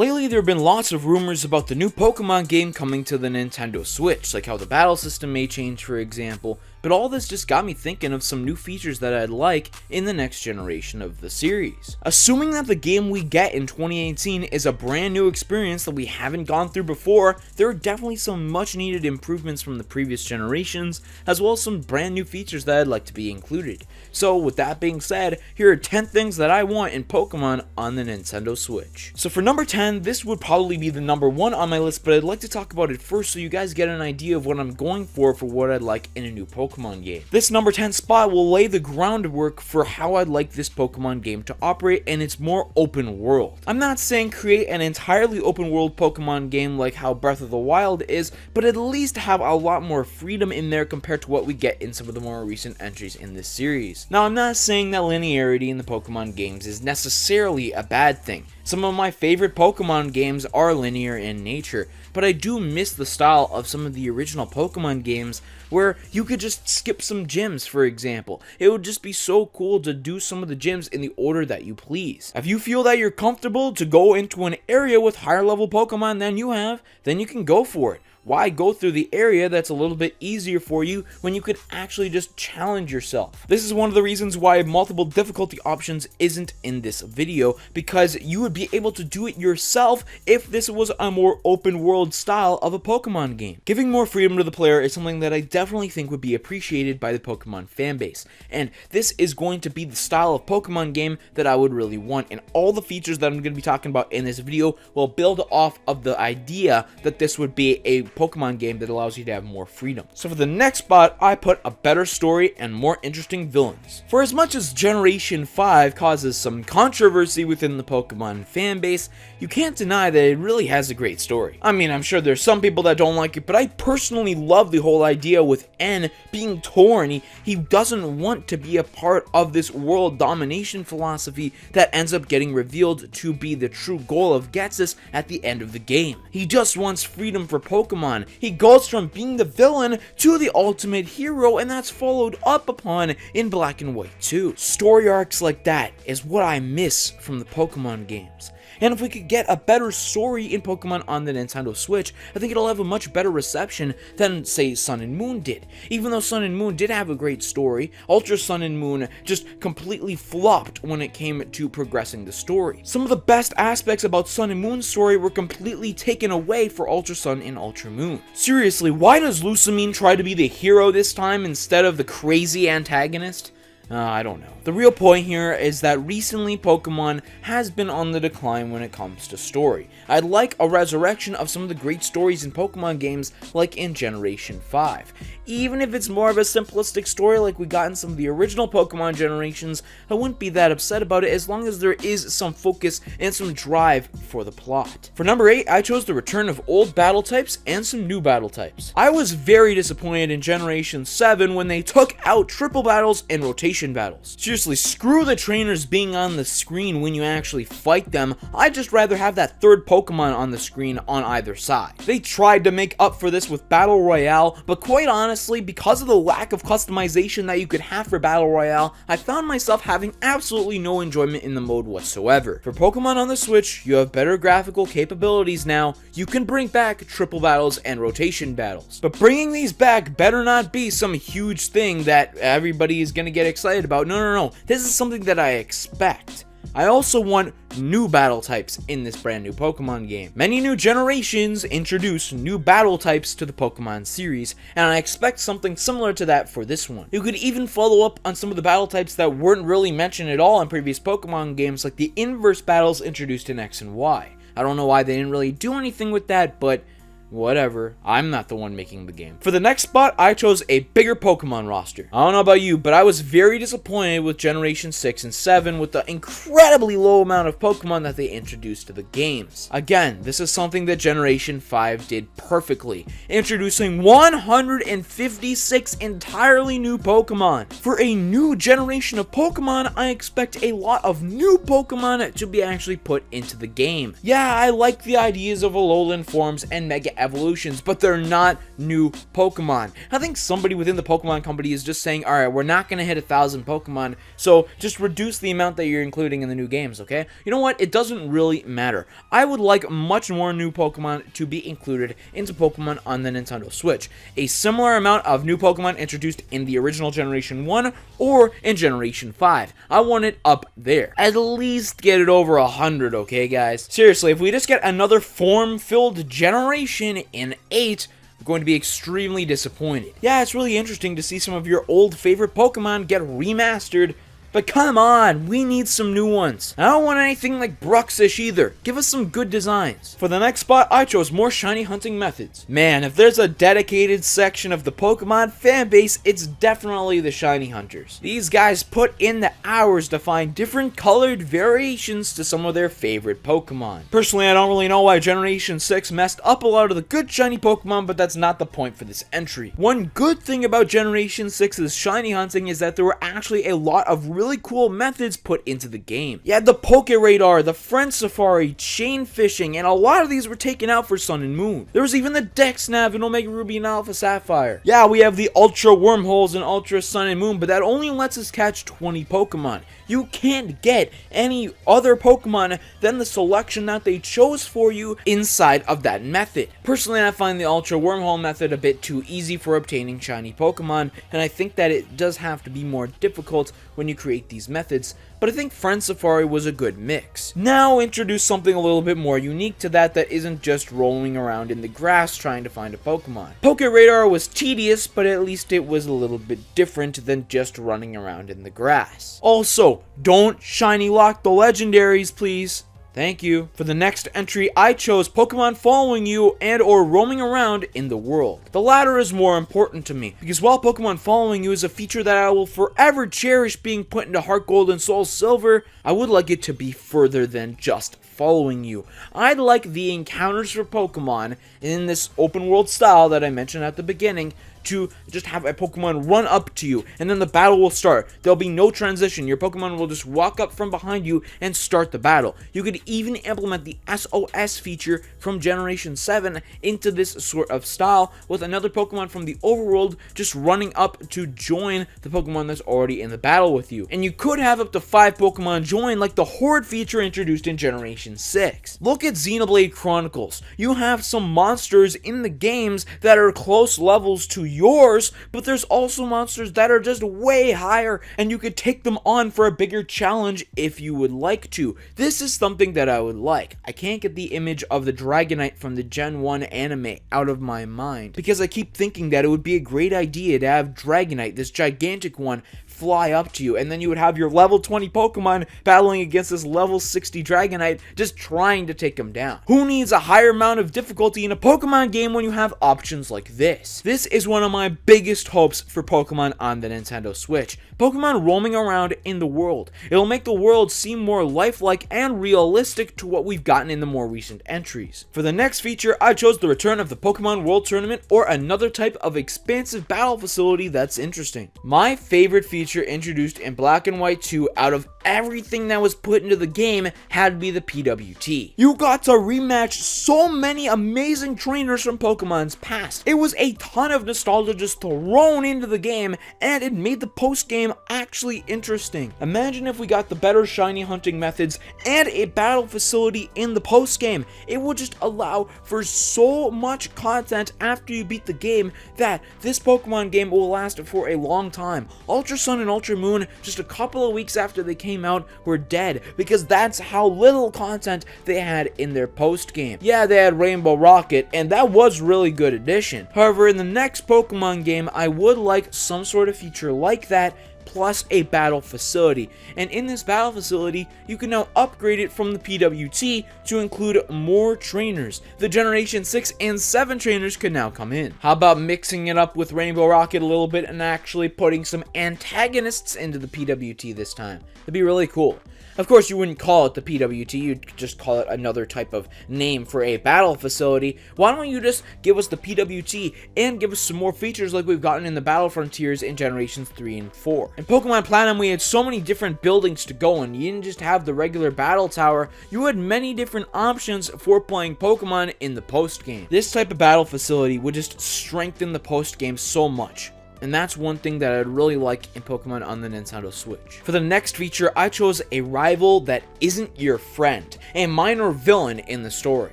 Lately, there have been lots of rumors about the new Pokemon game coming to the Nintendo Switch, like how the battle system may change, for example, but all this just got me thinking of some new features that I'd like in the next generation of the series. Assuming that the game we get in 2018 is a brand new experience that we haven't gone through before, there are definitely some much needed improvements from the previous generations, as well as some brand new features that I'd like to be included. So with that being said, here are 10 things that I want in Pokemon on the Nintendo Switch. So for number 10, this would probably be the number 1 on my list, but I'd like to talk about it first so you guys get an idea of what I'm going for what I'd like in a new Pokemon game. This number 10 spot will lay the groundwork for how I'd like this Pokemon game to operate, and it's more open world. I'm not saying create an entirely open world Pokemon game like how Breath of the Wild is, but at least have a lot more freedom in there compared to what we get in some of the more recent entries in this series. Now, I'm not saying that linearity in the Pokemon games is necessarily a bad thing. Some of my favorite Pokemon games are linear in nature, but I do miss the style of some of the original Pokemon games where you could just skip some gyms, for example. It would just be so cool to do some of the gyms in the order that you please. If you feel that you're comfortable to go into an area with higher level Pokemon than you have, then you can go for it. Why go through the area that's a little bit easier for you when you could actually just challenge yourself? This is one of the reasons why multiple difficulty options isn't in this video, because you would be able to do it yourself if this was a more open world style of a Pokemon game. Giving more freedom to the player is something that I definitely think would be appreciated by the Pokemon fanbase, and this is going to be the style of Pokemon game that I would really want, and all the features that I'm going to be talking about in this video will build off of the idea that this would be a Pokemon game that allows you to have more freedom. So for the next spot, I put a better story and more interesting villains. For as much as Generation 5 causes some controversy within the Pokemon fanbase, you can't deny that it really has a great story. I mean, I'm sure there's some people that don't like it, but I personally love the whole idea with N being torn. He doesn't want to be a part of this world domination philosophy that ends up getting revealed to be the true goal of Ghetsis at the end of the game. He just wants freedom for Pokemon. He goes from being the villain to the ultimate hero, and that's followed up upon in Black and White 2. Story arcs like that is what I miss from the Pokemon games. And if we could get a better story in Pokemon on the Nintendo Switch, I think it'll have a much better reception than, say, Sun and Moon did. Even though Sun and Moon did have a great story, Ultra Sun and Moon just completely flopped when it came to progressing the story. Some of the best aspects about Sun and Moon's story were completely taken away for Ultra Sun and Ultra Moon. Seriously, why does Lusamine try to be the hero this time instead of the crazy antagonist? I don't know. The real point here is that recently Pokemon has been on the decline when it comes to story. I'd like a resurrection of some of the great stories in Pokemon games like in Generation 5. Even if it's more of a simplistic story like we got in some of the original Pokemon generations, I wouldn't be that upset about it as long as there is some focus and some drive for the plot. For number 8, I chose the return of old battle types and some new battle types. I was very disappointed in Generation 7 when they took out triple battles and rotation battles. Seriously, screw the trainers being on the screen when you actually fight them. I'd just rather have that third Pokemon on the screen on either side. They tried to make up for this with Battle Royale, but quite honestly, because of the lack of customization that you could have for Battle Royale, I found myself having absolutely no enjoyment in the mode whatsoever. For Pokemon on the Switch, you have better graphical capabilities now. You can bring back triple battles and rotation battles. But bringing these back better not be some huge thing that everybody is going to get excited about. No. This is something that I expect. I also want new battle types in this brand new Pokemon game. Many new generations introduce new battle types to the Pokemon series, and I expect something similar to that for this one. You could even follow up on some of the battle types that weren't really mentioned at all in previous Pokemon games, like the inverse battles introduced in X and Y. I don't know why they didn't really do anything with that, but whatever, I'm not the one making the game. For the next spot, I chose a bigger Pokemon roster. I don't know about you, but I was very disappointed with Generation 6 and 7 with the incredibly low amount of Pokemon that they introduced to the games. Again, this is something that Generation 5 did perfectly, introducing 156 entirely new Pokemon. For a new generation of Pokemon, I expect a lot of new Pokemon to be actually put into the game. Yeah, I like the ideas of Alolan forms and Mega evolutions, but they're not new Pokemon. I think somebody within the Pokemon company is just saying, alright, we're not going to hit 1,000 Pokemon, so just reduce the amount that you're including in the new games, okay? You know what? It doesn't really matter. I would like much more new Pokemon to be included into Pokemon on the Nintendo Switch. A similar amount of new Pokemon introduced in the original Generation 1 or in Generation 5. I want it up there. At least get it over 100, okay, guys? Seriously, if we just get another form-filled generation in 8, I'm going to be extremely disappointed. Yeah, it's really interesting to see some of your old favorite Pokemon get remastered, but come on, we need some new ones. I don't want anything like Bruxish either. Give us some good designs. For the next spot, I chose more shiny hunting methods. Man, if there's a dedicated section of the Pokemon fanbase, it's definitely the shiny hunters. These guys put in the hours to find different colored variations to some of their favorite Pokemon. Personally, I don't really know why Generation 6 messed up a lot of the good shiny Pokemon, but that's not the point for this entry. One good thing about Generation 6's shiny hunting is that there were actually a lot of really cool methods put into the game. You had the Poke Radar, the Friend Safari, chain fishing, and a lot of these were taken out for Sun and Moon. There was even the Dex Nav in Omega Ruby and Alpha Sapphire. Yeah, we have the Ultra Wormholes in Ultra Sun and Moon, but that only lets us catch 20 Pokemon. You can't get any other Pokemon than the selection that they chose for you inside of that method. Personally, I find the Ultra Wormhole method a bit too easy for obtaining shiny Pokemon, and I think that it does have to be more difficult when you create these methods, but I think Friend Safari was a good mix. Now introduce something a little bit more unique to that isn't just rolling around in the grass trying to find a Pokemon. Poke Radar was tedious, but at least it was a little bit different than just running around in the grass. Also, don't shiny lock the legendaries, please. Thank you. For the next entry, I chose Pokemon following you and or roaming around in the world. The latter is more important to me, because while Pokemon following you is a feature that I will forever cherish being put into Heart Gold and Soul Silver, I would like it to be further than just following you. I'd like the encounters for Pokemon in this open world style that I mentioned at the beginning to just have a Pokemon run up to you, and then the battle will start. There'll be no transition. Your Pokemon will just walk up from behind you and start the battle. You could even implement the SOS feature from Generation 7 into this sort of style, with another Pokemon from the overworld just running up to join the Pokemon that's already in the battle with you. And you could have up to 5 Pokemon join, like the Horde feature introduced in Generation 6. Look at Xenoblade Chronicles. You have some monsters in the games that are close levels to yours, but there's also monsters that are just way higher, and you could take them on for a bigger challenge if you would like to. This is something that I would like. I can't get the image of the Dragonite from the Gen 1 anime out of my mind, because I keep thinking that it would be a great idea to have Dragonite, this gigantic one, fly up to you, and then you would have your level 20 Pokemon battling against this level 60 Dragonite, just trying to take him down. Who needs a higher amount of difficulty in a Pokemon game when you have options like this? This is one of my biggest hopes for Pokemon on the Nintendo Switch. Pokemon roaming around in the world. It'll make the world seem more lifelike and realistic to what we've gotten in the more recent entries. For the next feature, I chose the return of the Pokemon World Tournament, or another type of expansive battle facility that's interesting. My favorite feature introduced in Black and White 2 out of everything that was put into the game had to be the PWT. You got to rematch so many amazing trainers from Pokemon's past. It was a ton of nostalgia just thrown into the game, and it made the post-game actually interesting. Imagine if we got the better shiny hunting methods and a battle facility in the post-game. It would just allow for so much content after you beat the game that this Pokemon game will last for a long time. Ultra Sun and Ultra Moon, just a couple of weeks after they came out, were dead because that's how little content they had in their post game. Yeah, they had Rainbow Rocket, and that was really good addition. However, in the next Pokemon game, I would like some sort of feature like that, plus a battle facility. And in this battle facility, you can now upgrade it from the PWT to include more trainers. The Generation 6 and 7 trainers can now come in. How about mixing it up with Rainbow Rocket a little bit and actually putting some antagonists into the PWT this time? That'd be really cool. Of course, you wouldn't call it the PWT, you'd just call it another type of name for a battle facility. Why don't you just give us the PWT and give us some more features like we've gotten in the Battle Frontiers in Generations 3 and 4. In Pokemon Platinum, we had so many different buildings to go in. You didn't just have the regular battle tower, you had many different options for playing Pokemon in the post-game. This type of battle facility would just strengthen the post-game so much. And that's one thing that I'd really like in Pokemon on the Nintendo Switch. For the next feature, I chose a rival that isn't your friend, a minor villain in the story.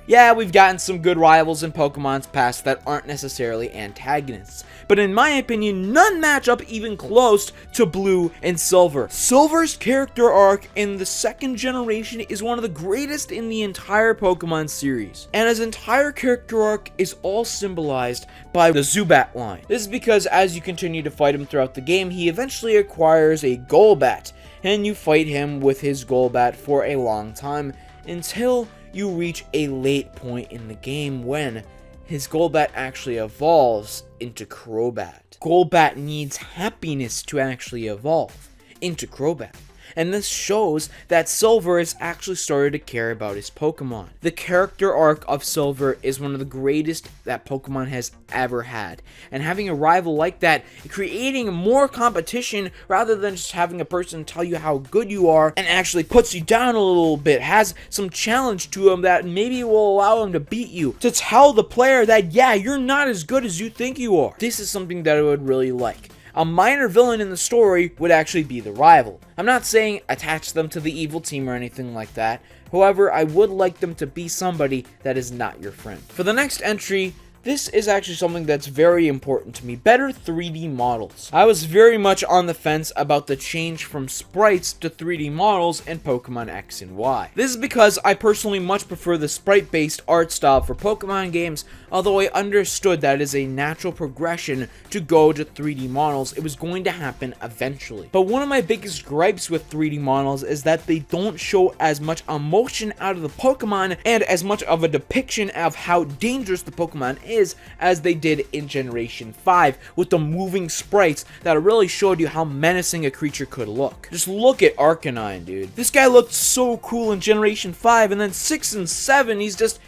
Yeah, we've gotten some good rivals in Pokemon's past that aren't necessarily antagonists, but in my opinion, none match up even close to Blue and Silver. Silver's character arc in the second generation is one of the greatest in the entire Pokemon series, and his entire character arc is all symbolized by the Zubat line. This is because as you continue to fight him throughout the game, he eventually acquires a Golbat, and you fight him with his Golbat for a long time until you reach a late point in the game when his Golbat actually evolves into Crobat. Golbat needs happiness to actually evolve into Crobat, and this shows that Silver has actually started to care about his Pokemon. The character arc of Silver is one of the greatest that Pokemon has ever had, and having a rival like that, creating more competition rather than just having a person tell you how good you are and actually puts you down a little bit, has some challenge to him that maybe will allow him to beat you, to tell the player that yeah, you're not as good as you think you are. This is something that I would really like. A minor villain in the story would actually be the rival. I'm not saying attach them to the evil team or anything like that. However, I would like them to be somebody that is not your friend. For the next entry, this is actually something that's very important to me. Better 3D models. I was very much on the fence about the change from sprites to 3D models in Pokemon X and Y. This is because I personally much prefer the sprite-based art style for Pokemon games, although I understood that it is a natural progression to go to 3D models. It was going to happen eventually. But one of my biggest gripes with 3D models is that they don't show as much emotion out of the Pokemon and as much of a depiction of how dangerous the Pokemon is as they did in Generation 5 with the moving sprites that really showed you how menacing a creature could look. Just look at Arcanine, dude. This guy looked so cool in Generation 5, and then 6 and 7, he's just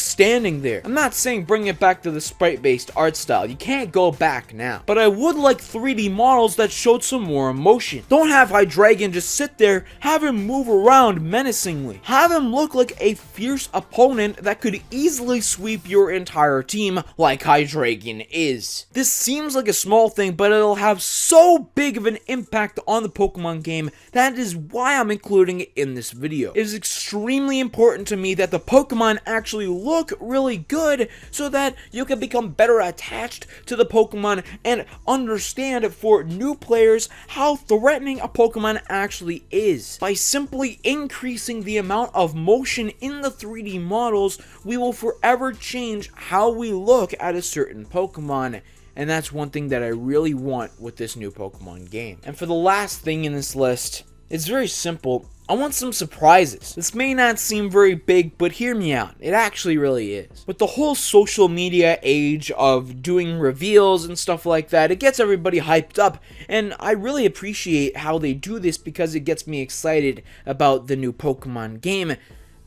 standing there. I'm not saying bring it back to the sprite-based art style. You can't go back now. But I would like 3D models that showed some more emotion. Don't have Hydreigon just sit there, have him move around menacingly. Have him look like a fierce opponent that could easily sweep your entire team like Hydreigon is. This seems like a small thing, but it'll have so big of an impact on the Pokemon game. That is why I'm including it in this video. It is extremely important to me that the Pokemon actually look really good so that you can become better attached to the Pokemon and understand for new players how threatening a Pokemon actually is. By simply increasing the amount of motion in the 3D models, we will forever change how we look at a certain Pokemon. And that's one thing that I really want with this new Pokemon game. And for the last thing in this list, it's very simple. I want some surprises. This may not seem very big, but hear me out. It actually really is. With the whole social media age of doing reveals and stuff like that, it gets everybody hyped up, and I really appreciate how they do this because it gets me excited about the new Pokemon game.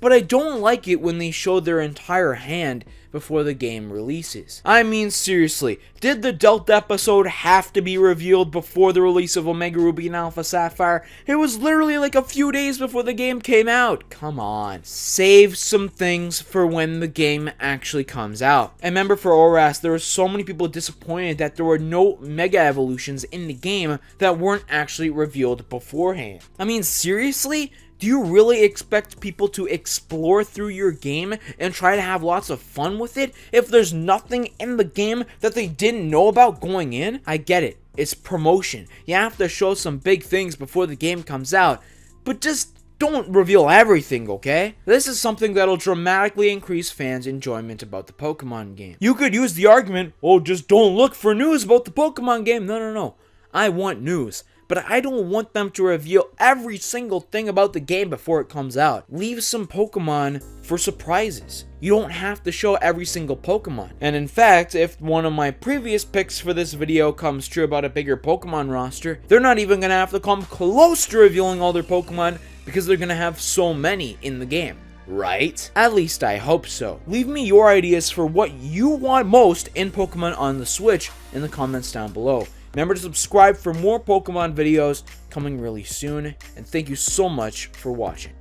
But I don't like it when they show their entire hand before the game releases. I mean, seriously, did the Delta episode have to be revealed before the release of Omega Ruby and Alpha Sapphire? It was literally like a few days before the game came out. Come on. Save some things for when the game actually comes out. I remember for ORAS, there were so many people disappointed that there were no Mega Evolutions in the game that weren't actually revealed beforehand. I mean, seriously? Do you really expect people to explore through your game and try to have lots of fun with it if there's nothing in the game that they didn't know about going in? I get it. It's promotion. You have to show some big things before the game comes out, but just don't reveal everything, okay? This is something that'll dramatically increase fans' enjoyment about the Pokemon game. You could use the argument, oh, just don't look for news about the Pokemon game. No. I want news. But I don't want them to reveal every single thing about the game before it comes out. Leave some Pokemon for surprises. You don't have to show every single Pokemon. And in fact, if one of my previous picks for this video comes true about a bigger Pokemon roster, they're not even gonna have to come close to revealing all their Pokemon because they're gonna have so many in the game, right? At least I hope so. Leave me your ideas for what you want most in Pokemon on the Switch in the comments down below. Remember to subscribe for more Pokemon videos coming really soon, and thank you so much for watching.